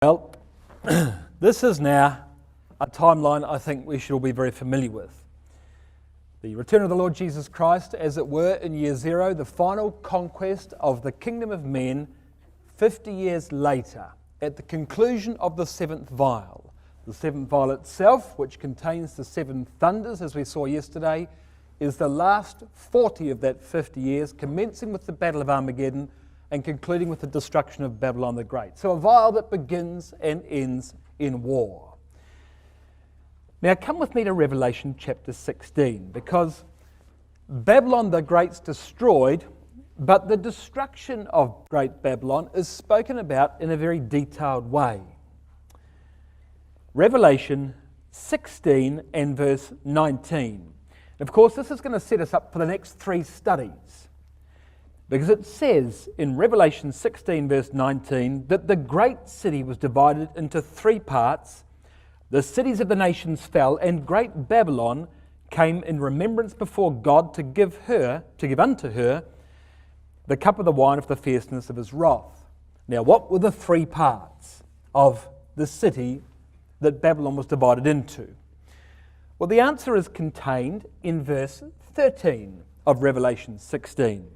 Well, this is now a timeline I think we should all be very familiar with. The return of the Lord Jesus Christ, as it were, in year zero, the final conquest of the kingdom of men 50 years later, at the conclusion of the seventh vial. The seventh vial itself, which contains the seven thunders, as we saw yesterday, is the last 40 of that 50 years, commencing with the Battle of Armageddon and concluding with the destruction of Babylon the Great. So a vial that begins and ends in war. Now come with me to Revelation chapter 16, because Babylon the Great's destroyed, but the destruction of Great Babylon is spoken about in a very detailed way. Revelation 16 and verse 19. Of course, this is going to set us up for the next three studies, because it says in Revelation 16 verse 19 that the great city was divided into three parts. The cities of the nations fell, and great Babylon came in remembrance before God to give unto her the cup of the wine of the fierceness of his wrath. Now, what were the three parts of the city that Babylon was divided into? Well, the answer is contained in verse 13 of Revelation 16.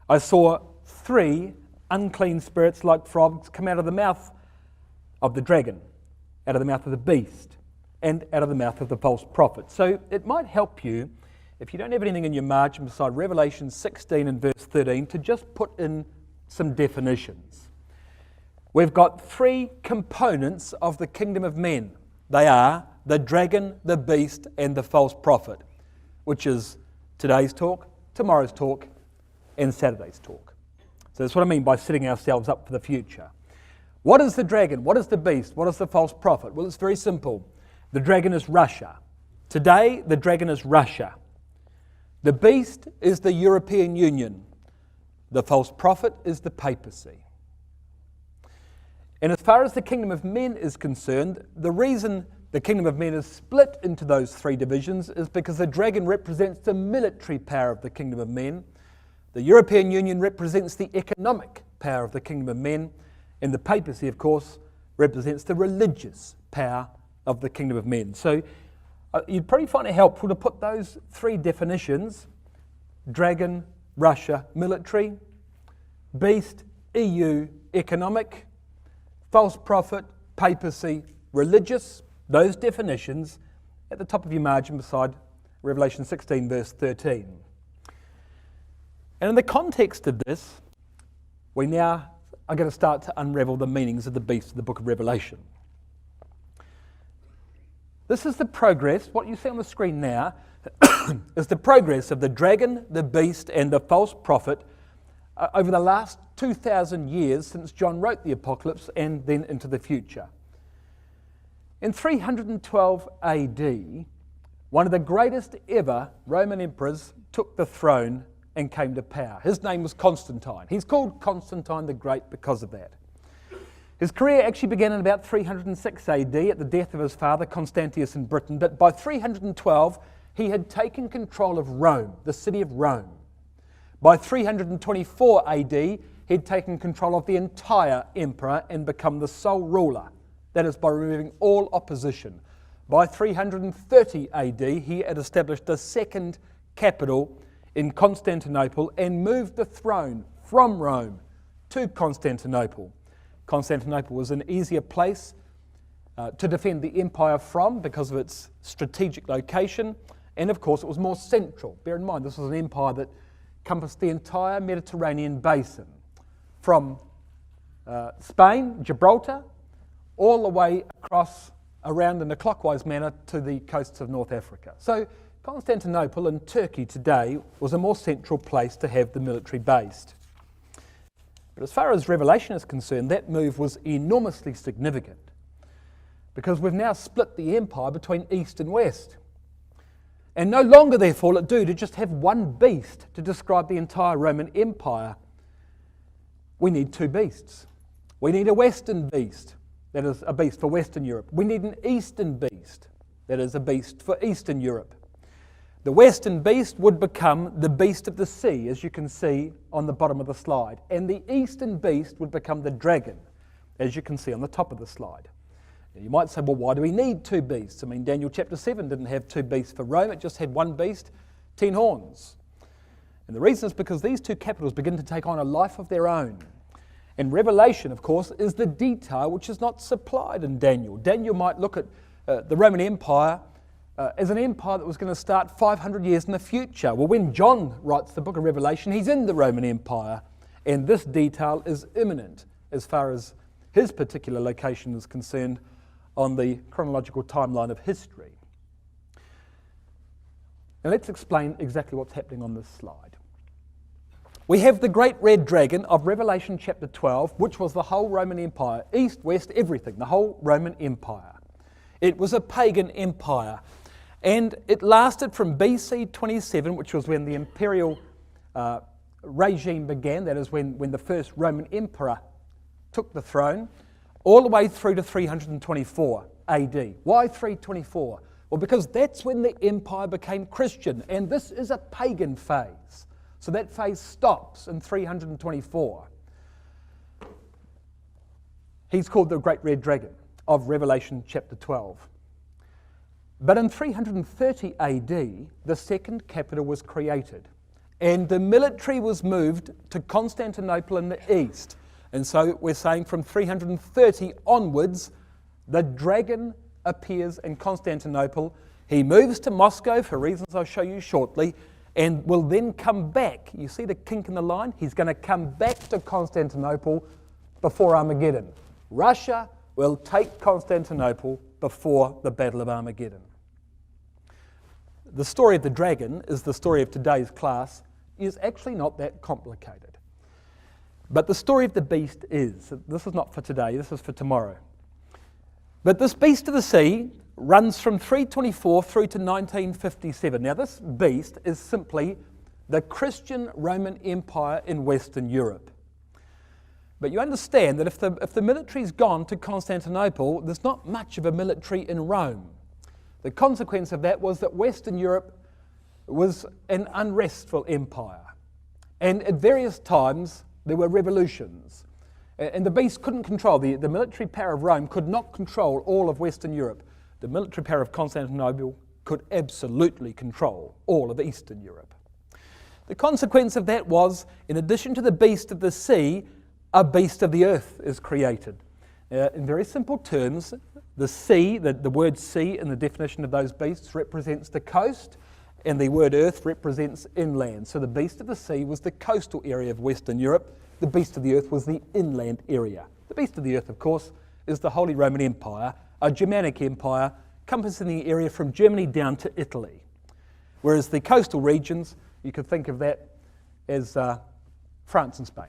I saw three unclean spirits like frogs come out of the mouth of the dragon, out of the mouth of the beast, and out of the mouth of the false prophet. So it might help you, if you don't have anything in your margin beside Revelation 16 and verse 13, to just put in some definitions. We've got three components of the kingdom of men. They are the dragon, the beast, and the false prophet, which is today's talk, tomorrow's talk, and Saturday's talk. So that's what I mean by setting ourselves up for the future. What is the dragon? What is the beast? What is the false prophet? Well, it's very simple. The dragon is Russia. Today, the dragon is Russia. The beast is the European Union. The false prophet is the papacy. And as far as the kingdom of men is concerned, the reason the kingdom of men is split into those three divisions is because the dragon represents the military power of the kingdom of men. The European Union represents the economic power of the kingdom of men, and the papacy, of course, represents the religious power of the kingdom of men. So you'd probably find it helpful to put those three definitions: dragon, Russia, military; beast, EU, economic; false prophet, papacy, religious. Those definitions at the top of your margin beside Revelation 16 verse 13. And in the context of this, we now are going to start to unravel the meanings of the beast of the book of Revelation. This is the progress. What you see on the screen now is the progress of the dragon, the beast, and the false prophet over the last 2,000 years since John wrote the Apocalypse and then into the future. In 312 AD, one of the greatest ever Roman emperors took the throne and came to power. His name was Constantine. He's called Constantine the Great because of that. His career actually began in about 306 AD at the death of his father Constantius in Britain, but by 312 he had taken control of Rome, the city of Rome. By 324 AD he'd taken control of the entire empire and become the sole ruler, that is by removing all opposition. By 330 AD he had established a second capital in Constantinople and moved the throne from Rome to Constantinople. Constantinople was an easier place to defend the empire from because of its strategic location, and of course it was more central. Bear in mind, this was an empire that encompassed the entire Mediterranean basin, from Spain, Gibraltar, all the way across around in a clockwise manner to the coasts of North Africa. So Constantinople in Turkey today was a more central place to have the military based. But as far as Revelation is concerned, that move was enormously significant, because we've now split the empire between East and West. And no longer, therefore, will it do to just have one beast to describe the entire Roman Empire. We need two beasts. We need a Western beast, that is a beast for Western Europe. We need an Eastern beast, that is a beast for Eastern Europe. The Western beast would become the beast of the sea, as you can see on the bottom of the slide. And the Eastern beast would become the dragon, as you can see on the top of the slide. You might say, well, why do we need two beasts? I mean, Daniel chapter 7 didn't have two beasts for Rome, it just had one beast, 10 horns. And the reason is because these two capitals begin to take on a life of their own. And Revelation, of course, is the detail which is not supplied in Daniel. Daniel might look at the Roman Empire as an empire that was going to start 500 years in the future. Well, when John writes the book of Revelation, he's in the Roman Empire, and this detail is imminent as far as his particular location is concerned on the chronological timeline of history. Now let's explain exactly what's happening on this slide. We have the great red dragon of Revelation chapter 12, which was the whole Roman Empire, east, west, everything, the whole Roman Empire. It was a pagan empire, and it lasted from BC 27, which was when the imperial regime began, that is when the first Roman emperor took the throne, all the way through to 324 AD. Why 324? Well, because that's when the empire became Christian, and this is a pagan phase. So that phase stops in 324. He's called the Great Red Dragon of Revelation chapter 12. But in 330 AD, the second capital was created, and the military was moved to Constantinople in the east. And so we're saying from 330 onwards, the dragon appears in Constantinople. He moves to Moscow for reasons I'll show you shortly, and will then come back. You see the kink in the line? He's going to come back to Constantinople before Armageddon. Russia will take Constantinople before the Battle of Armageddon. The story of the dragon is the story of today's class, is actually not that complicated. But the story of the beast is, this is not for today, this is for tomorrow. But this beast of the sea runs from 324 through to 1957. Now this beast is simply the Christian Roman Empire in Western Europe. But you understand that if the military's gone to Constantinople, there's not much of a military in Rome. The consequence of that was that Western Europe was an unrestful empire. And at various times, there were revolutions. And the beast couldn't control, the military power of Rome could not control all of Western Europe. The military power of Constantinople could absolutely control all of Eastern Europe. The consequence of that was, in addition to the beast of the sea, a beast of the earth is created. In very simple terms, the sea, the word sea in the definition of those beasts represents the coast, and the word earth represents inland. So the beast of the sea was the coastal area of Western Europe. The beast of the earth was the inland area. The beast of the earth, of course, is the Holy Roman Empire, a Germanic empire compassing the area from Germany down to Italy. Whereas the coastal regions, you could think of that as France and Spain.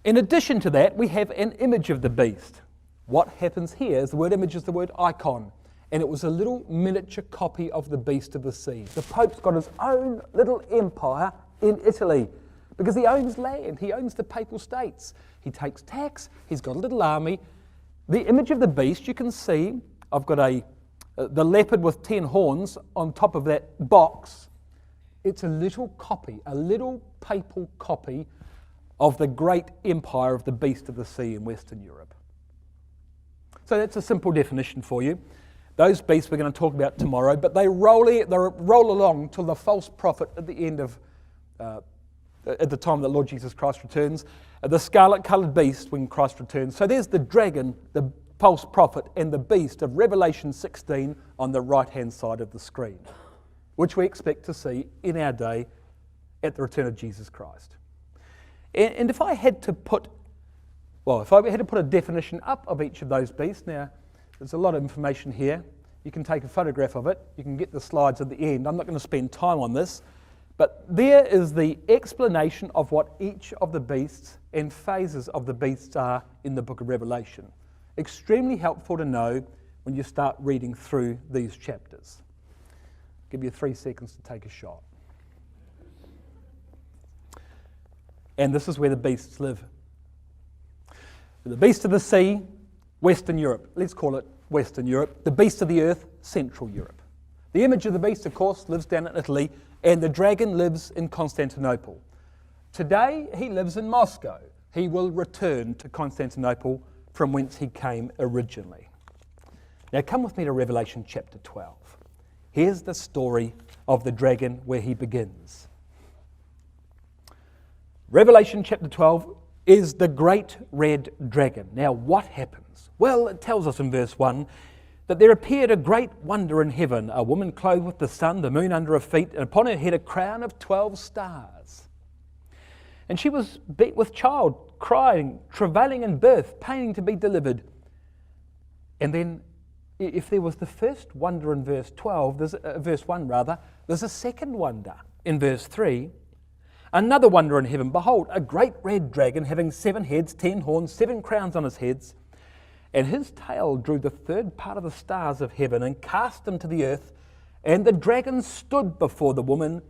In addition to that, we have an image of the beast. What happens here is the word image is the word icon. And it was a little miniature copy of the beast of the sea. The Pope's got his own little empire in Italy because he owns land. He owns the papal states. He takes tax. He's got a little army. The image of the beast, you can see, I've got the leopard with 10 horns on top of that box. It's a little copy, a little papal copy of the great empire of the beast of the sea in Western Europe. So that's a simple definition for you. Those beasts we're going to talk about tomorrow, but they roll along till the false prophet at the end of, at the time that Lord Jesus Christ returns, the scarlet-coloured beast when Christ returns. So there's the dragon, the false prophet, and the beast of Revelation 16 on the right-hand side of the screen, which we expect to see in our day at the return of Jesus Christ. And if I had to put a definition up of each of those beasts, now, there's a lot of information here. You can take a photograph of it. You can get the slides at the end. I'm not going to spend time on this. But there is the explanation of what each of the beasts and phases of the beasts are in the book of Revelation. Extremely helpful to know when you start reading through these chapters. I'll give you 3 seconds to take a shot. And this is where the beasts live. The beast of the sea, Western Europe. Let's call it Western Europe. The beast of the earth, Central Europe. The image of the beast, of course, lives down in Italy, and the dragon lives in Constantinople. Today, he lives in Moscow. he will return to Constantinople from whence he came originally. Now come with me to Revelation chapter 12. Here's the story of the dragon where he begins. Revelation chapter 12 is the great red dragon. Now what happens? Well, it tells us in verse 1 that there appeared a great wonder in heaven, a woman clothed with the sun, the moon under her feet, and upon her head a crown of 12 stars. And she was beat with child, crying, travailing in birth, paining to be delivered. And then, if there was the first wonder in verse 12, verse 1 rather, there's a second wonder in verse 3. Another wonder in heaven, behold, a great red dragon having 7 heads, 10 horns, 7 crowns on his heads. And his tail drew the third part of the stars of heaven and cast them to the earth. And the dragon stood before the woman,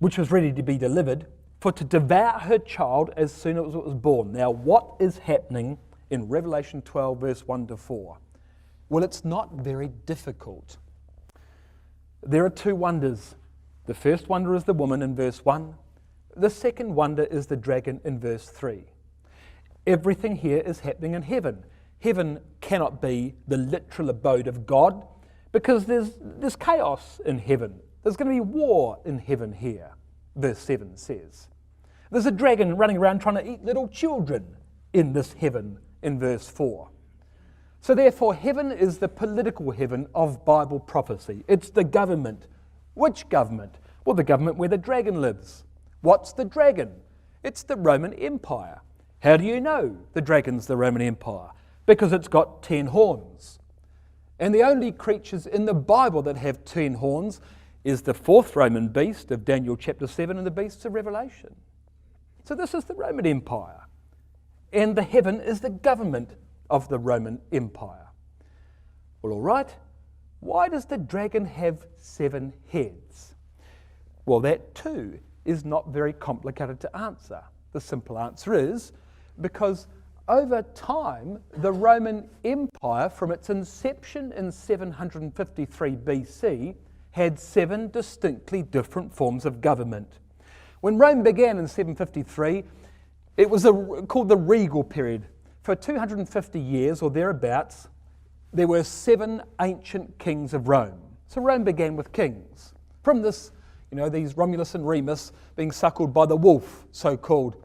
which was ready to be delivered, for to devour her child as soon as it was born. Now, what is happening in Revelation 12, verse 1 to 4? Well, it's not very difficult. There are 2 wonders. The first wonder is the woman in verse 1. The second wonder is the dragon in verse 3. Everything here is happening in heaven. Heaven cannot be the literal abode of God because there's chaos in heaven. There's going to be war in heaven here, verse 7 says. There's a dragon running around trying to eat little children in this heaven in verse 4. So therefore, heaven is the political heaven of Bible prophecy. It's the government. Which government? Well, the government where the dragon lives. What's the dragon? It's the Roman Empire. How do you know the dragon's the Roman Empire? Because it's got 10 horns. And the only creatures in the Bible that have 10 horns is the 4th Roman beast of Daniel chapter 7 and the beasts of Revelation. So this is the Roman Empire. And the heaven is the government of the Roman Empire. Well, all right. Why does the dragon have 7 heads? Well, that too is not very complicated to answer. The simple answer is because over time, the Roman Empire, from its inception in 753 BC, had 7 distinctly different forms of government. When Rome began in 753, it was called the regal period. For 250 years or thereabouts, there were 7 ancient kings of Rome. So Rome began with kings. From this, these Romulus and Remus being suckled by the wolf, so-called.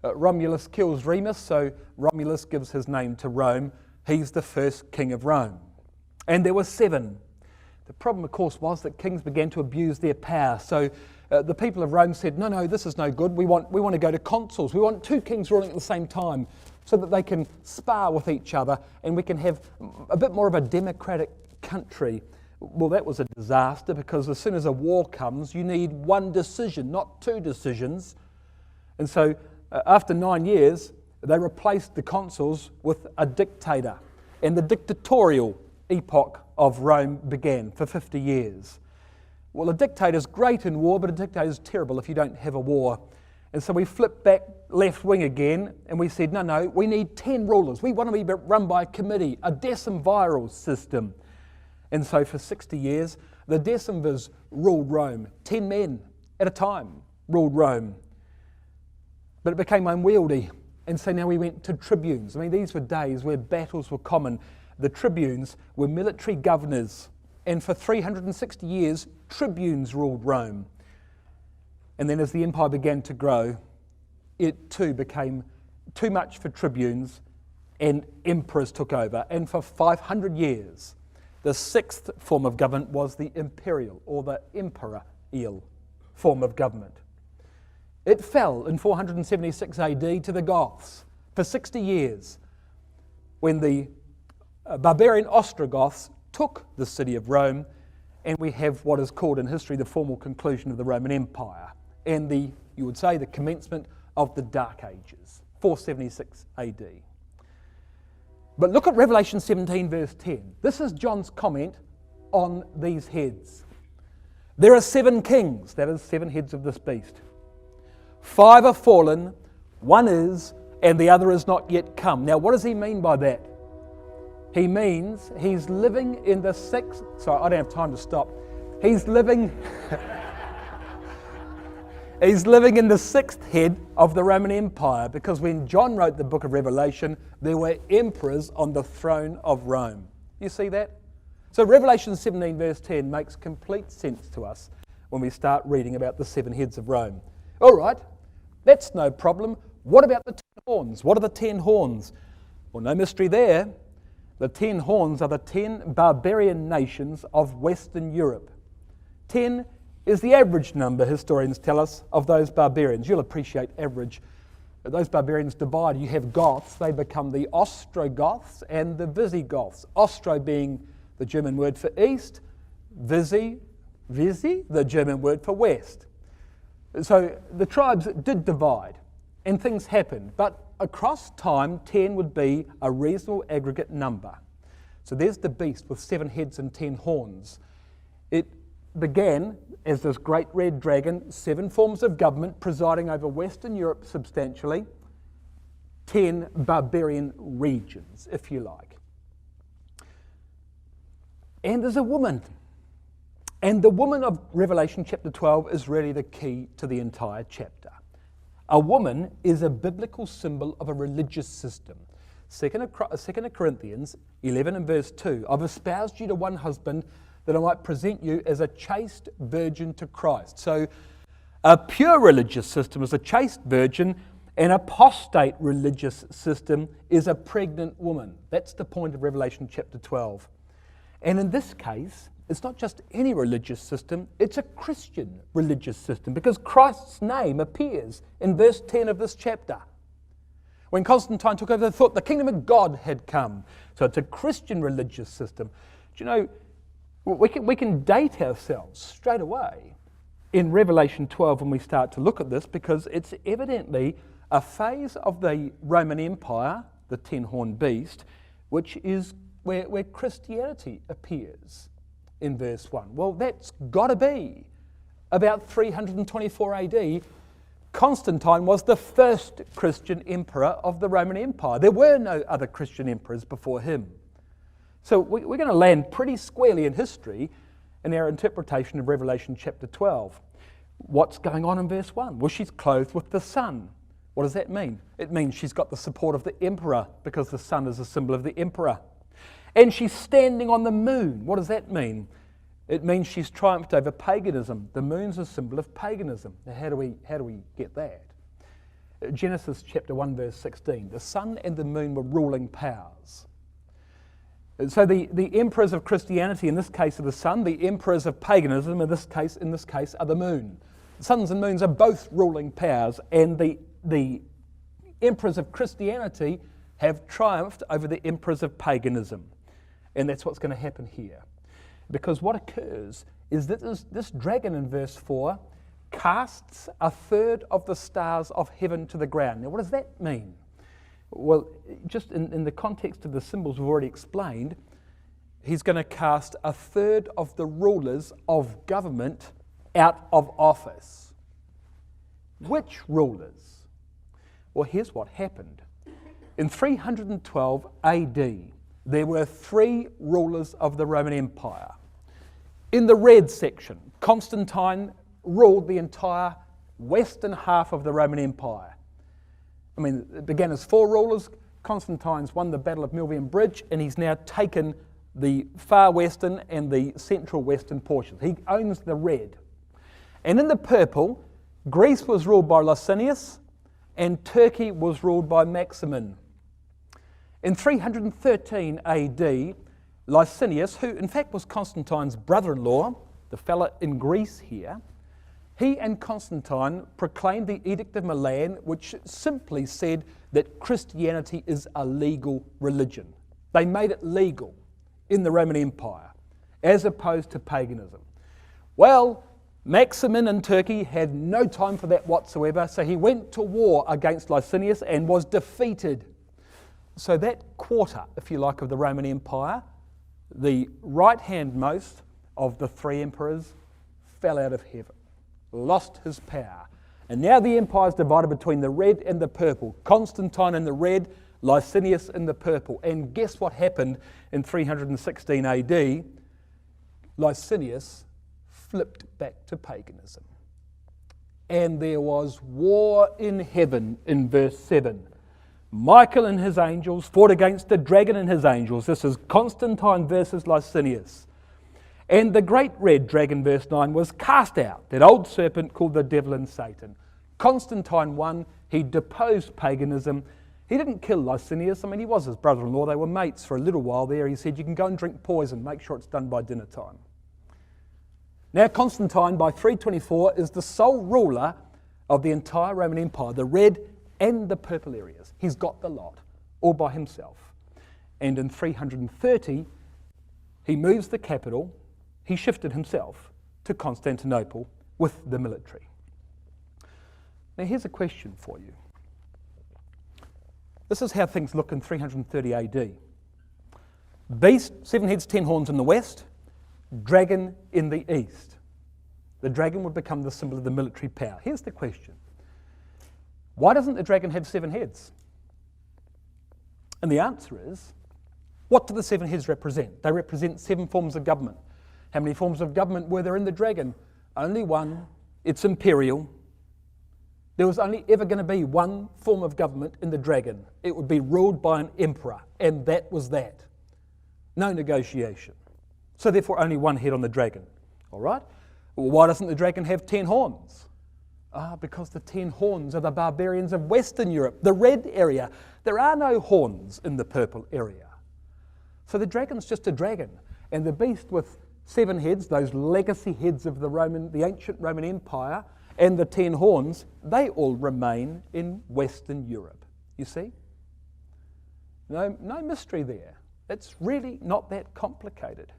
Romulus kills Remus, so Romulus gives his name to Rome. He's the first king of Rome. And there were 7. The problem, of course, was that kings began to abuse their power. So the people of Rome said, no, this is no good. We want to go to consuls. We want 2 kings ruling at the same time so that they can spar with each other and we can have a bit more of a democratic country. Well, that was a disaster because as soon as a war comes, you need 1 decision, not 2 decisions. And so after 9 years, they replaced the consuls with a dictator. And the dictatorial epoch of Rome began for 50 years. Well, a dictator's great in war, but a dictator's terrible if you don't have a war. And so we flipped back left wing again, and we said, no, we need 10 rulers. We want to be run by a committee, a decemviral system. And so for 60 years, the decemvirs ruled Rome. 10 men at a time ruled Rome. But it became unwieldy. And so now we went to tribunes. I mean, these were days where battles were common. The tribunes were military governors. And for 360 years, tribunes ruled Rome. And then as the empire began to grow, it too became too much for tribunes and emperors took over. And for 500 years, the 6th form of government was the imperial or the imperial form of government. It fell in 476 AD to the Goths for 60 years when the barbarian Ostrogoths took the city of Rome, and we have what is called in history the formal conclusion of the Roman Empire and you would say, the commencement of the Dark Ages, 476 AD. But look at Revelation 17 verse 10. This is John's comment on these heads. There are 7 kings, that is 7 heads of this beast. 5 are fallen, 1 is, and the other is not yet come. Now, what does he mean by that? He means he's living in the 6th... Sorry, I don't have time to stop. He's living... He's living in the sixth head of the Roman Empire, because when John wrote the book of Revelation, there were emperors on the throne of Rome. You see that? So Revelation 17 verse 10 makes complete sense to us when we start reading about the seven heads of Rome. All right, that's no problem. What about the 10 horns? What are the 10 horns? Well, no mystery there. The 10 horns are the 10 barbarian nations of Western Europe. 10 is the average number, historians tell us, of those barbarians. You'll appreciate average. Those barbarians divide. You have Goths, they become the Ostrogoths and the Visigoths. Ostro being the German word for east, Visi, the German word for west. So the tribes did divide and things happened, but across time 10 would be a reasonable aggregate number. So there's the beast with 7 heads and 10 horns. It began as this great red dragon, 7 forms of government presiding over Western Europe substantially, 10 barbarian regions, if you like. And there's a woman. And the woman of Revelation chapter 12 is really the key to the entire chapter. A woman is a biblical symbol of a religious system. 2 Corinthians 11 and verse 2, I've espoused you to one husband that I might present you as a chaste virgin to Christ. So a pure religious system is a chaste virgin, an apostate religious system is a pregnant woman. That's the point of Revelation chapter 12. And in this case, it's not just any religious system, it's a Christian religious system, because Christ's name appears in verse 10 of this chapter. When Constantine took over, they thought the kingdom of God had come. So it's a Christian religious system. Do you know, we can date ourselves straight away in Revelation 12 when we start to look at this, because it's evidently a phase of the Roman Empire, the 10-horned beast, which is where Christianity appears in verse 1. Well, that's got to be about 324 AD. Constantine was the first Christian emperor of the Roman Empire. There were no other Christian emperors before him. So we're going to land pretty squarely in history in our interpretation of Revelation chapter 12. What's going on in verse 1? Well, she's clothed with the sun. What does that mean? It means she's got the support of the emperor, because the sun is a symbol of the emperor. And she's standing on the moon. What does that mean? It means she's triumphed over paganism. The moon's a symbol of paganism. Now, how do we get that? Genesis chapter 1 verse 16. The sun and the moon were ruling powers. So the emperors of Christianity, in this case, are the sun. The emperors of paganism, in this case, are the moon. Suns and moons are both ruling powers, and the emperors of Christianity have triumphed over the emperors of paganism. And that's what's going to happen here. Because what occurs is that this dragon in verse 4 casts a third of the stars of heaven to the ground. Now, what does that mean? Well, just in the context of the symbols we've already explained, he's going to cast a third of the rulers of government out of office. Which rulers? Well, here's what happened. In 312 AD, there were 3 rulers of the Roman Empire. In the red section, Constantine ruled the entire western half of the Roman Empire. I mean, it began as 4 rulers. Constantine's won the Battle of Milvian Bridge, and he's now taken the far western and the central western portions. He owns the red. And in the purple, Greece was ruled by Licinius, and Turkey was ruled by Maximin. In 313 AD, Licinius, who in fact was Constantine's brother-in-law, the fella in Greece here, he and Constantine proclaimed the Edict of Milan, which simply said that Christianity is a legal religion. They made it legal in the Roman Empire, as opposed to paganism. Well, Maximin in Turkey had no time for that whatsoever, so he went to war against Licinius and was defeated. So that quarter, if you like, of the Roman Empire, the right-handmost of the 3 emperors, fell out of heaven, lost his power. And now the empire is divided between the red and the purple. Constantine in the red, Licinius in the purple. And guess what happened in 316 AD? Licinius flipped back to paganism. and there was war in heaven in verse 7. Michael and his angels fought against the dragon and his angels. This is Constantine versus Licinius. And the great red dragon, verse 9, was cast out, that old serpent called the devil and Satan. Constantine won. He deposed paganism. He didn't kill Licinius. I mean, he was his brother-in-law. They were mates for a little while there. He said, you can go and drink poison. Make sure it's done by dinner time. Now, Constantine, by 324, is the sole ruler of the entire Roman Empire, the red and the purple areas. He's got the lot, all by himself. And in 330, he moves the capital. He shifted himself to Constantinople with the military. Now, here's a question for you. This is how things look in 330 AD. Beast, 7 heads, 10 horns in the west, dragon in the east. The dragon would become the symbol of the military power. Here's the question. Why doesn't the dragon have 7 heads? And the answer is, what do the 7 heads represent? They represent 7 forms of government. How many forms of government were there in the dragon? Only one. It's imperial. There was only ever going to be one form of government in the dragon. It would be ruled by an emperor, and that was that. No negotiation. So therefore only one head on the dragon. All right? Well, why doesn't the dragon have 10 horns? Because the 10 horns are the barbarians of Western Europe, the red area. There are no horns in the purple area. So the dragon's just a dragon. And the beast with 7 heads, those legacy heads of the ancient Roman Empire, and the 10 horns, they all remain in Western Europe. You see? No mystery there. It's really not that complicated.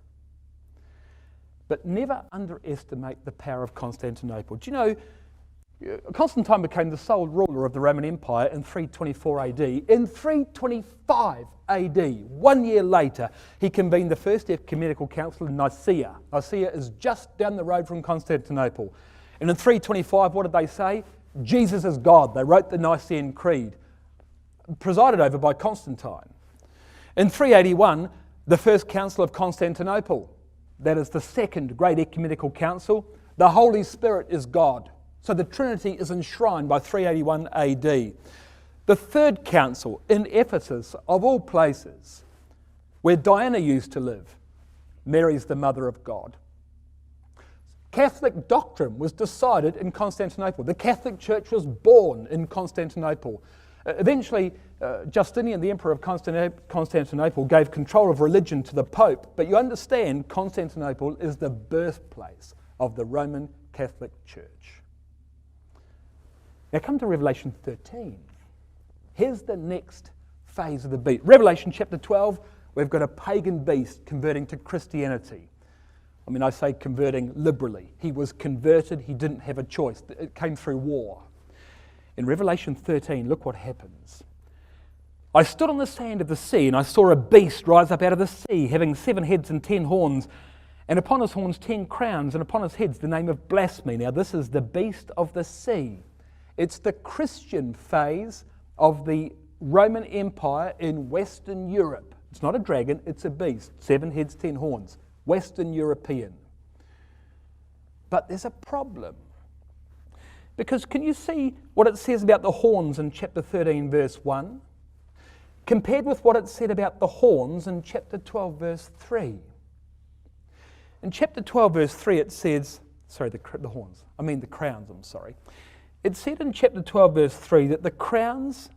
But never underestimate the power of Constantinople. Do you know, Constantine became the sole ruler of the Roman Empire in 324 AD. In 325 AD, 1 year later, he convened the First Ecumenical Council in Nicaea. Nicaea is just down the road from Constantinople. And in 325, what did they say? Jesus is God. They wrote the Nicene Creed, presided over by Constantine. In 381, the First Council of Constantinople. That is the second great ecumenical council. The Holy Spirit is God. So the Trinity is enshrined by 381 AD. The third council in Ephesus, of all places, where Diana used to live. Mary's the mother of God. Catholic doctrine was decided in Constantinople. The Catholic Church was born in Constantinople. Eventually, Justinian, the emperor of Constantinople, gave control of religion to the Pope. But you understand, Constantinople is the birthplace of the Roman Catholic Church. Now come to Revelation 13. Here's the next phase of the beast. Revelation chapter 12, we've got a pagan beast converting to Christianity. I mean, I say converting liberally. He was converted, he didn't have a choice. It came through war. In Revelation 13, look what happens. I stood on the sand of the sea, and I saw a beast rise up out of the sea, having 7 heads and 10 horns, and upon his horns 10 crowns, and upon his heads the name of blasphemy. Now this is the beast of the sea. It's the Christian phase of the Roman Empire in Western Europe. It's not a dragon, it's a beast. 7 heads, 10 horns. Western European. But there's a problem. Because can you see what it says about the horns in chapter 13, verse 1? Compared with what it said about the horns in chapter 12, verse 3. In chapter 12, verse 3, it says, the horns. I mean the crowns, I'm sorry. It said in chapter 12, verse 3, that the crowns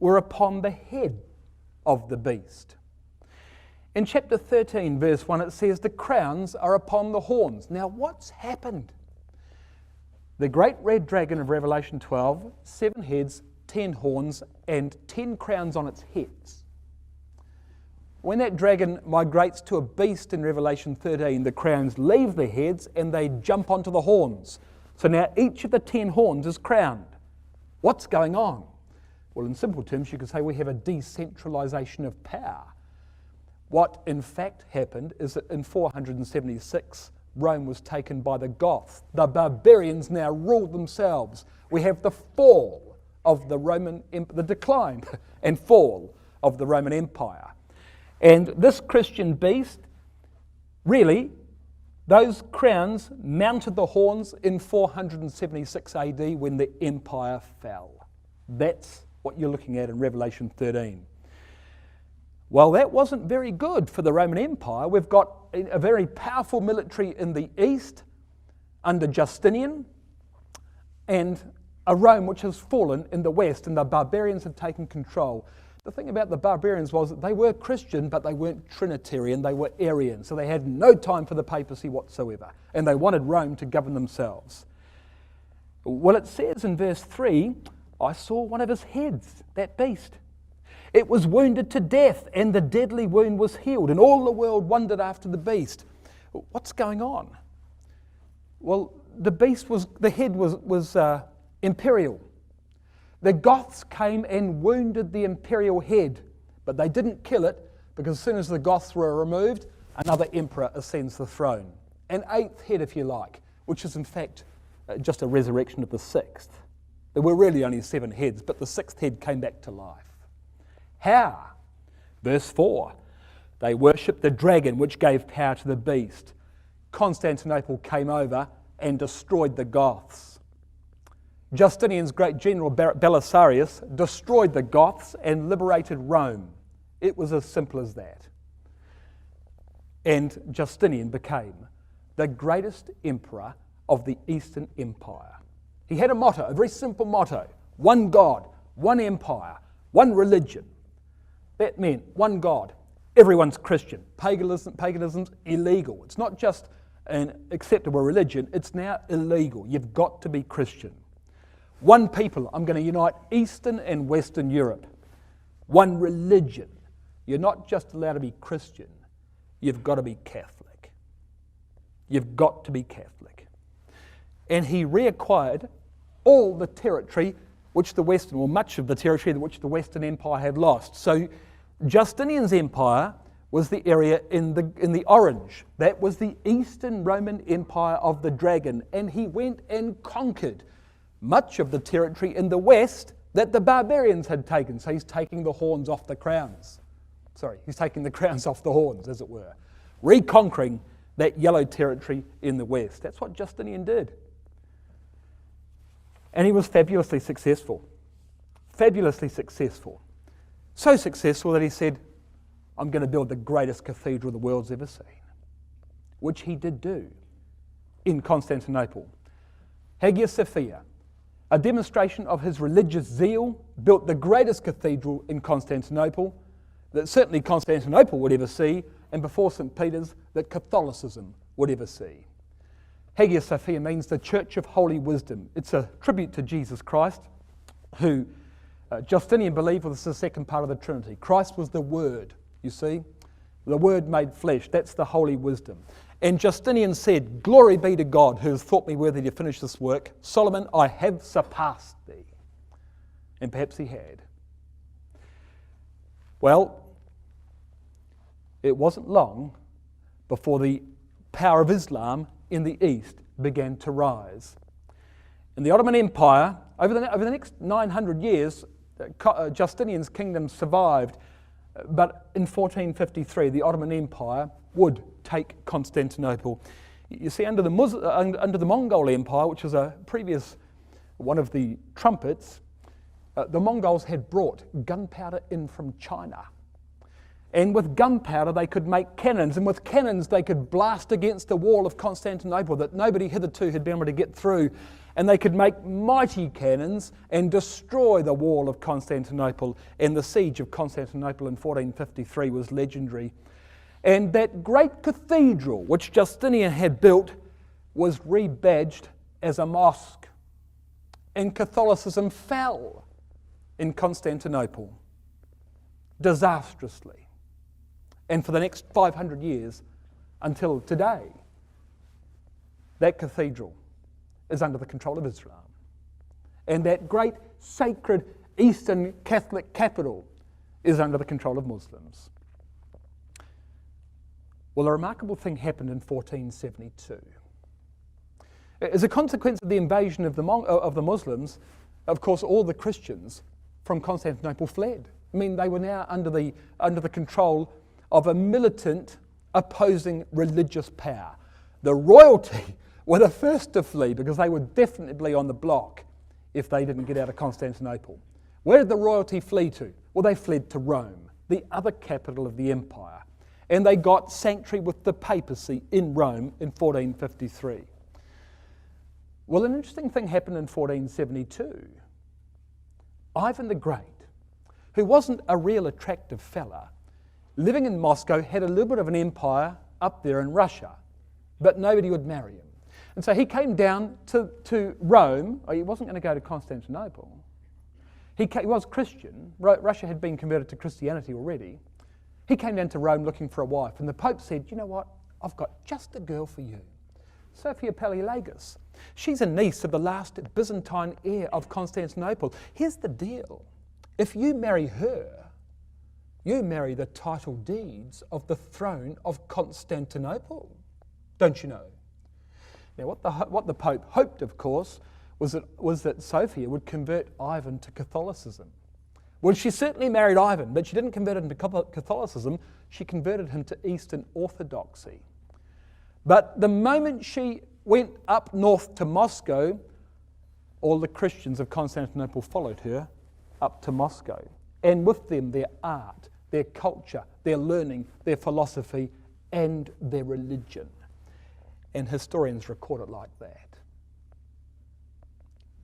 were upon the head of the beast. In chapter 13, verse 1, it says the crowns are upon the horns. Now, what's happened? The great red dragon of Revelation 12, 7 heads, 10 horns, and 10 crowns on its heads. When that dragon migrates to a beast in Revelation 13, the crowns leave the heads and they jump onto the horns. So now each of the 10 horns is crowned. What's going on? Well, in simple terms, you could say we have a decentralization of power. What in fact happened is that in 476, Rome was taken by the Goths. The barbarians now rule themselves. We have the fall of the Roman Empire, the decline and fall of the Roman Empire. And this Christian beast really Those crowns mounted the horns in 476 AD when the empire fell. That's what you're looking at in Revelation 13. Well, that wasn't very good for the Roman Empire. We've got a very powerful military in the east under Justinian, and a Rome which has fallen in the west, and the barbarians have taken control. The thing about the barbarians was that they were Christian, but they weren't Trinitarian, they were Arian, so they had no time for the papacy whatsoever, and they wanted Rome to govern themselves. Well, it says in verse 3, I saw one of his heads, that beast. It was wounded to death, and the deadly wound was healed, and all the world wondered after the beast. What's going on? Well, the head was imperial. The Goths came and wounded the imperial head, but they didn't kill it, because as soon as the Goths were removed, another emperor ascends the throne. An eighth head, if you like, which is in fact just a resurrection of the sixth. There were really only 7 heads, but the 6th head came back to life. How? Verse 4, they worshipped the dragon which gave power to the beast. Constantinople came over and destroyed the Goths. Justinian's great general Belisarius destroyed the Goths and liberated Rome. It was as simple as that. And Justinian became the greatest emperor of the Eastern Empire. He had a motto, a very simple motto: one God, one empire, one religion. That meant one God, everyone's Christian. Paganism's illegal. It's not just an acceptable religion, it's now illegal. You've got to be Christian. One people, I'm going to unite Eastern and Western Europe. One religion. You're not just allowed to be Christian, you've got to be Catholic. You've got to be Catholic. And he reacquired all the territory which the Western, or much of the territory which the Western Empire had lost. So Justinian's empire was the area in the orange. That was the Eastern Roman Empire of the dragon, and he went and conquered much of the territory in the west that the barbarians had taken. So he's taking the horns off the crowns. He's taking the crowns off the horns, as it were. Reconquering that yellow territory in the west. That's what Justinian did. And he was fabulously successful. Fabulously successful. So successful that he said, I'm going to build the greatest cathedral the world's ever seen. Which he did do in Constantinople. Hagia Sophia, a demonstration of his religious zeal, built the greatest cathedral in Constantinople that certainly Constantinople would ever see, and before St. Peter's that Catholicism would ever see. Hagia Sophia means the Church of Holy Wisdom. It's a tribute to Jesus Christ, who Justinian believed was the second part of the Trinity. Christ was the Word, you see. The Word made flesh. That's the Holy Wisdom. And Justinian said, Glory be to God who has thought me worthy to finish this work. Solomon, I have surpassed thee. And perhaps he had. Well, it wasn't long before the power of Islam in the east began to rise. In the Ottoman Empire, over the next 900 years, Justinian's kingdom survived, but in 1453 the Ottoman Empire would take Constantinople. You see, under the Mongol Empire, which was a previous one of the trumpets, the Mongols had brought gunpowder in from China. And with gunpowder they could make cannons, and with cannons they could blast against the wall of Constantinople that nobody hitherto had been able to get through. And they could make mighty cannons and destroy the wall of Constantinople. And the siege of Constantinople in 1453 was legendary. And that great cathedral which Justinian had built was rebadged as a mosque. And Catholicism fell in Constantinople disastrously. And for the next 500 years until today, that cathedral is under the control of Islam. And that great sacred Eastern Catholic capital is under the control of Muslims. Well, a remarkable thing happened in 1472. As a consequence of the invasion of the Muslims, of course, all the Christians from Constantinople fled. I mean, they were now under the control of a militant, opposing religious power. The royalty were the first to flee because they would definitely be on the block if they didn't get out of Constantinople. Where did the royalty flee to? Well, they fled to Rome, the other capital of the empire. And they got sanctuary with the papacy in Rome in 1453. Well, an interesting thing happened in 1472. Ivan the Great, who wasn't a real attractive fella, living in Moscow, had a little bit of an empire up there in Russia, but nobody would marry him. And so he came down to Rome. He wasn't going to go to Constantinople. He was Christian. Russia had been converted to Christianity already. He came down to Rome looking for a wife, and the Pope said, you know what, I've got just a girl for you, Sophia Palaeologos. She's a niece of the last Byzantine heir of Constantinople. Here's the deal. If you marry her, you marry the title deeds of the throne of Constantinople. Don't you know? Now, what the Pope hoped, of course, was that Sophia would convert Ivan to Catholicism. Well, she certainly married Ivan, but she didn't convert him to Catholicism. She converted him to Eastern Orthodoxy. But the moment she went up north to Moscow, all the Christians of Constantinople followed her up to Moscow. And with them, their art, their culture, their learning, their philosophy, and their religion. And historians record it like that.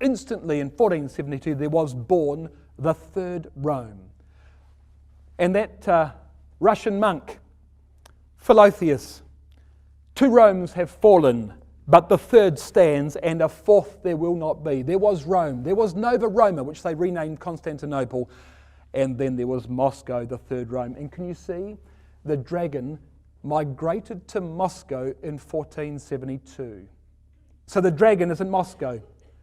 Instantly in 1472 there was born the Third Rome. And that Russian monk, Philotheus, 2 Romes have fallen, but the third stands, and a fourth there will not be. There was Rome, there was Nova Roma, which they renamed Constantinople, and then there was Moscow, the Third Rome. And can you see? The dragon migrated to Moscow in 1472. So the dragon is in Moscow.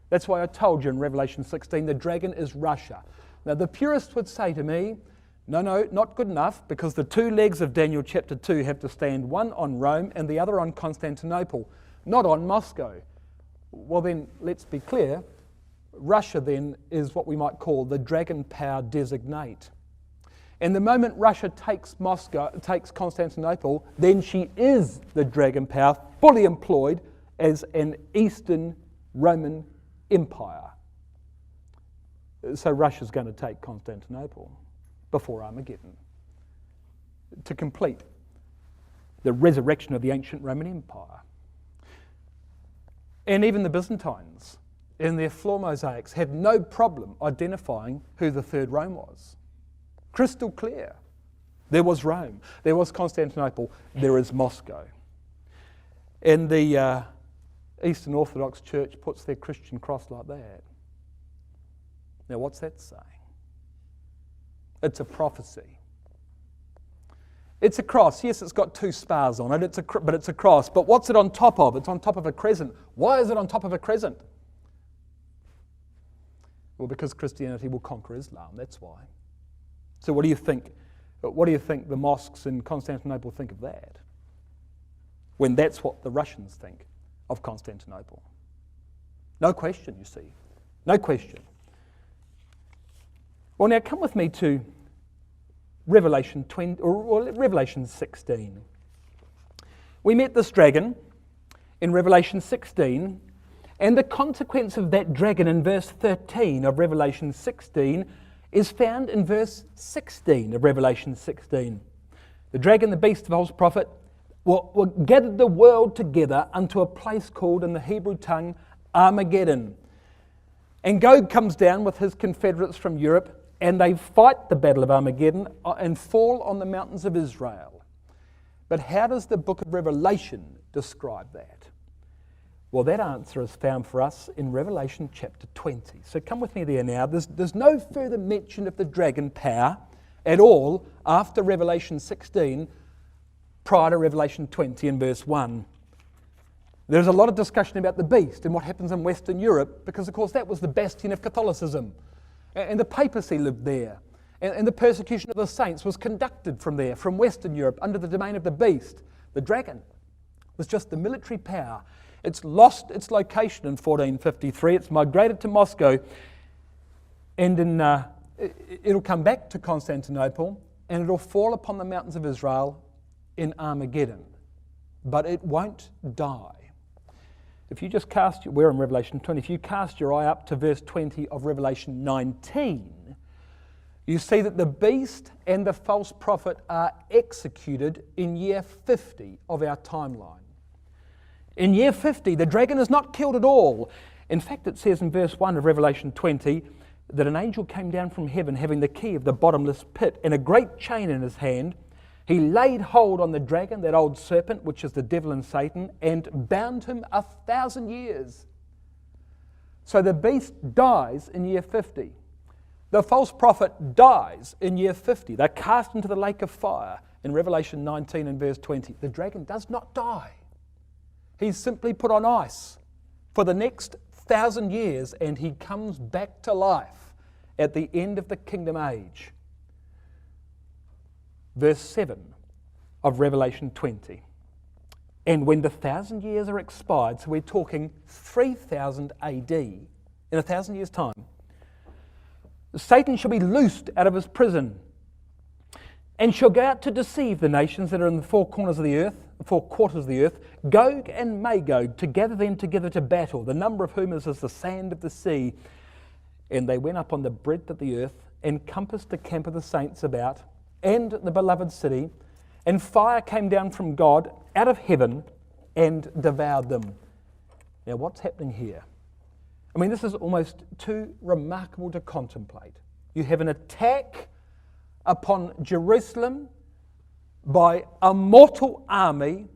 That's why I told you in Revelation 16, the dragon is Russia. Now the purists would say to me, no, not good enough, because the 2 legs of Daniel chapter 2 have to stand, one on Rome and the other on Constantinople, not on Moscow. Well then, let's be clear, Russia then is what we might call the dragon power designate. And the moment Russia takes Constantinople, then she is the dragon power, fully employed as an Eastern Roman Empire. So Russia's going to take Constantinople before Armageddon to complete the resurrection of the ancient Roman Empire. And even the Byzantines, in their floor mosaics, had no problem identifying who the Third Rome was. Crystal clear. There was Rome, there was Constantinople, there is Moscow. And the Eastern Orthodox Church puts their Christian cross like that. Now what's that saying? It's a prophecy. It's a cross. Yes, it's got 2 spars on it, but it's a cross. But what's it on top of? It's on top of a crescent. Why is it on top of a crescent? Well, because Christianity will conquer Islam, that's why. So what do you think? What do you think the mosques in Constantinople think of that? When that's what the Russians think of Constantinople. No question, you see. No question. Well, now come with me to Revelation 20, or Revelation 16. We met this dragon in Revelation 16, and the consequence of that dragon in verse 13 of Revelation 16 is found in verse 16 of Revelation 16. The dragon, the beast, the false prophet, will gather the world together unto a place called in the Hebrew tongue Armageddon. And Gog comes down with his confederates from Europe, and they fight the battle of Armageddon and fall on the mountains of Israel. But how does the book of Revelation describe that? Well, that answer is found for us in Revelation chapter 20. So come with me there now. There's no further mention of the dragon power at all after Revelation 16, prior to Revelation 20 in verse 1. There's a lot of discussion about the beast and what happens in Western Europe, because of course that was the bastion of Catholicism. And the papacy lived there. And the persecution of the saints was conducted from there, from Western Europe, under the domain of the beast. The dragon was just the military power. It's lost its location in 1453. It's migrated to Moscow, and it'll come back to Constantinople, and it'll fall upon the mountains of Israel in Armageddon. but it won't die. If you just we're in Revelation 20, if you cast your eye up to verse 20 of Revelation 19, you see that the beast and the false prophet are executed in year 50 of our timeline. In year 50, the dragon is not killed at all. In fact, it says in verse 1 of Revelation 20 that an angel came down from heaven having the key of the bottomless pit and a great chain in his hand. He laid hold on the dragon, that old serpent, which is the devil and Satan, and bound him 1,000 years. So the beast dies in year 50. The false prophet dies in year 50. They're cast into the lake of fire in Revelation 19 and verse 20. The dragon does not die. He's simply put on ice for the next 1,000 years, and he comes back to life at the end of the kingdom age. Verse 7 of Revelation 20. And when the 1,000 years are expired, so we're talking 3000 AD, in 1,000 years' time, Satan shall be loosed out of his prison and shall go out to deceive the nations that are in the four quarters of the earth, Gog and Magog, to gather them together to battle, the number of whom is as the sand of the sea. And they went up on the breadth of the earth and compassed the camp of the saints about, and the beloved city, and fire came down from God out of heaven and devoured them. Now, what's happening here? I mean, this is almost too remarkable to contemplate. You have an attack upon Jerusalem by a mortal army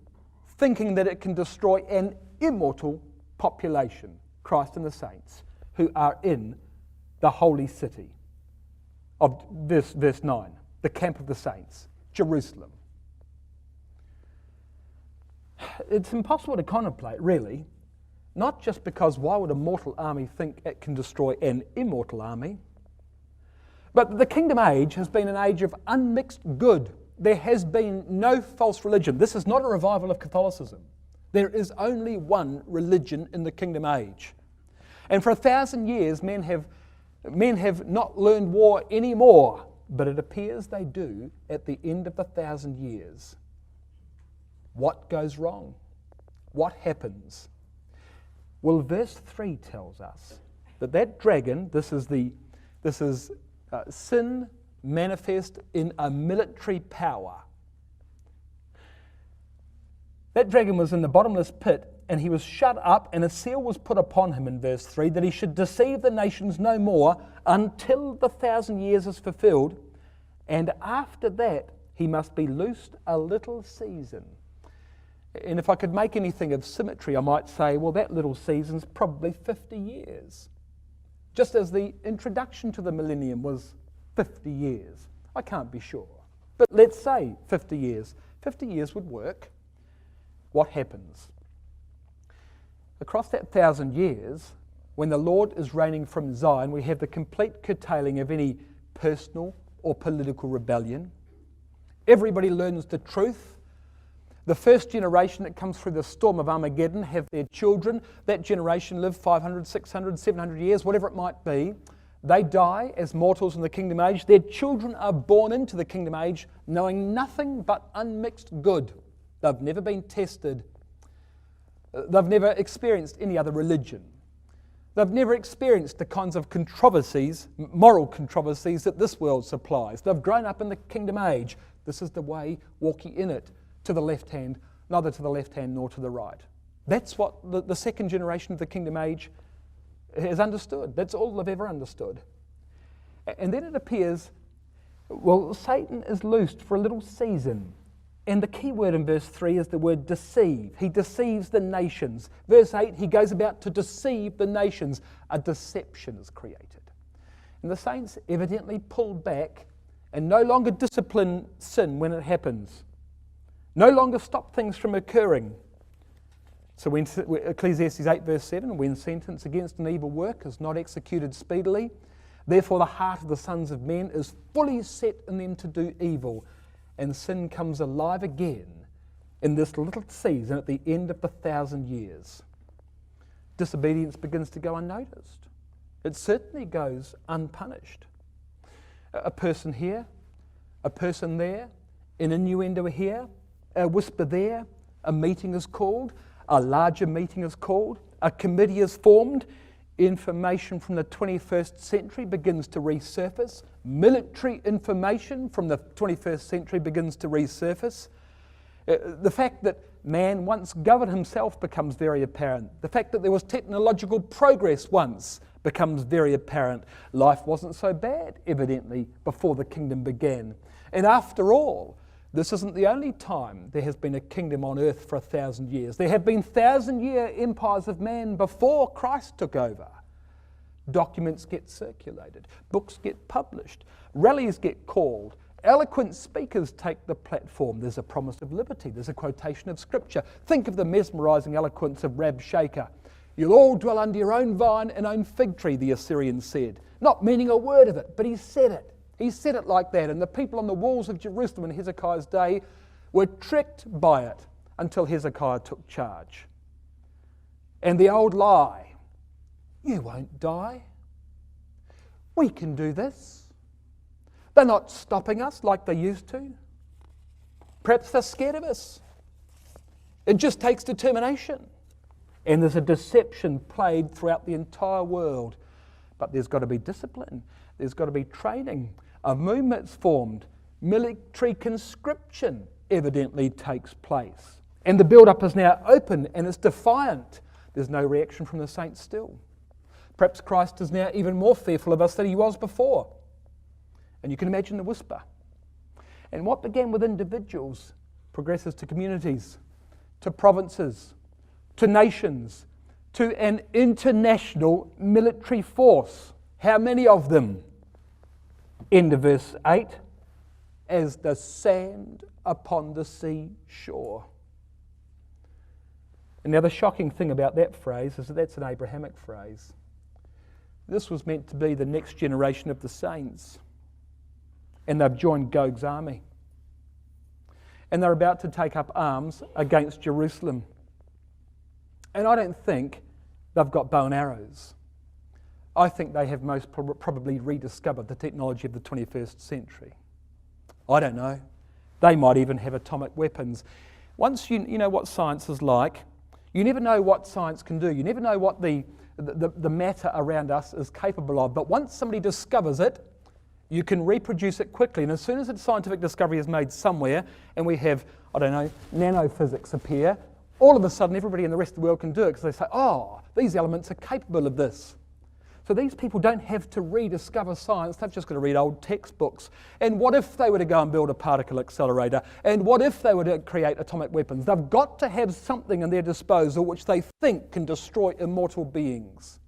thinking that it can destroy an immortal population, Christ and the saints, who are in the holy city of verse 9. The camp of the saints, Jerusalem. It's impossible to contemplate, really, not just because why would a mortal army think it can destroy an immortal army, but the kingdom age has been an age of unmixed good. There has been no false religion. This is not a revival of Catholicism. There is only one religion in the kingdom age. And for 1,000 years, men have not learned war anymore. But it appears they do at the end of the 1,000 years. What goes wrong? What happens? Well, verse 3 tells us that dragon, this is sin manifest in a military power. That dragon was in the bottomless pit, and he was shut up, and a seal was put upon him in verse 3 that he should deceive the nations no more until the 1,000 years is fulfilled, and after that he must be loosed a little season. And if I could make anything of symmetry, I might say, well, that little season's probably 50 years. Just as the introduction to the millennium was 50 years. I can't be sure. But let's say 50 years. 50 years would work. What happens? Across that 1,000 years, when the Lord is reigning from Zion, we have the complete curtailing of any personal or political rebellion. Everybody learns the truth. The first generation that comes through the storm of Armageddon have their children. That generation live 500, 600, 700 years, whatever it might be. They die as mortals in the kingdom age. Their children are born into the kingdom age knowing nothing but unmixed good. They've never been tested. They've never experienced any other religion. They've never experienced the kinds of controversies, moral controversies that this world supplies. They've grown up in the kingdom age. This is the way, walk ye in it, to the left hand, neither to the left hand nor to the right. That's what the second generation of the kingdom age has understood. That's all they've ever understood. And then it appears, well, Satan is loosed for a little season. And the key word in verse 3 is the word deceive. He deceives the nations. Verse 8, he goes about to deceive the nations. A deception is created. And the saints evidently pulled back and no longer discipline sin when it happens. No longer stop things from occurring. So when Ecclesiastes 8 verse 7, when sentence against an evil work is not executed speedily, therefore the heart of the sons of men is fully set in them to do evil, and sin comes alive again in this little season at the end of the 1,000 years. Disobedience begins to go unnoticed. It certainly goes unpunished. A person here, a person there, an innuendo here, a whisper there, A meeting is called, a larger meeting is called, a committee is formed, information from the 21st century begins to resurface, military information from the 21st century begins to resurface. The fact that man once governed himself becomes very apparent. The fact that there was technological progress once becomes very apparent. Life wasn't so bad, evidently, before the kingdom began. And after all, this isn't the only time there has been a kingdom on earth for 1,000 years. There have been 1,000-year empires of man before Christ took over. Documents get circulated, books get published, rallies get called, eloquent speakers take the platform. There's a promise of liberty, there's a quotation of scripture. Think of the mesmerising eloquence of Rab Shaker. You'll all dwell under your own vine and own fig tree, the Assyrian said. Not meaning a word of it, but he said it. He said it like that, and the people on the walls of Jerusalem in Hezekiah's day were tricked by it until Hezekiah took charge. And the old lie, you won't die. We can do this. They're not stopping us like they used to. Perhaps they're scared of us. It just takes determination. And there's a deception played throughout the entire world. But there's got to be discipline. There's got to be training. A movement's formed. Military conscription evidently takes place. And the build-up is now open and it's defiant. There's no reaction from the saints still. Perhaps Christ is now even more fearful of us than he was before. And you can imagine the whisper. And what began with individuals progresses to communities, to provinces, to nations, to an international military force. How many of them? End of verse 8. As the sand upon the sea shore. And now the shocking thing about that phrase is that that's an Abrahamic phrase. This was meant to be the next generation of the saints. And they've joined Gog's army. And they're about to take up arms against Jerusalem. And I don't think they've got bow and arrows. I think they have most probably rediscovered the technology of the 21st century. I don't know. They might even have atomic weapons. Once you know what science is like, you never know what science can do. You never know what the matter around us is capable of. But once somebody discovers it, you can reproduce it quickly. And as soon as a scientific discovery is made somewhere and we have, nanophysics appear, all of a sudden everybody in the rest of the world can do it because they say, oh, these elements are capable of this. So these people don't have to rediscover science, they've just got to read old textbooks. And what if they were to go and build a particle accelerator? And what if they were to create atomic weapons? They've got to have something in their disposal which they think can destroy immortal beings.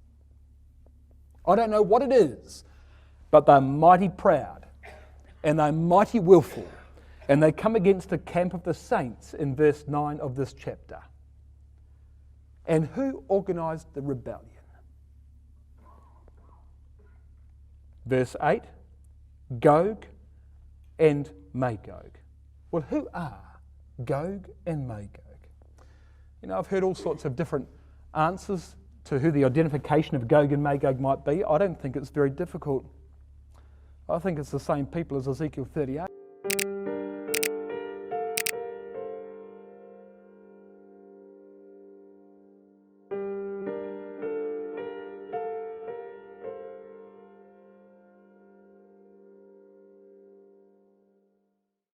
I don't know what it is, but they're mighty proud and they're mighty willful. And they come against the camp of the saints in verse 9 of this chapter. And who organised the rebellion? Verse 8, Gog and Magog. Well, who are Gog and Magog? I've heard all sorts of different answers to who the identification of Gog and Magog might be. I don't think it's very difficult. I think it's the same people as Ezekiel 38.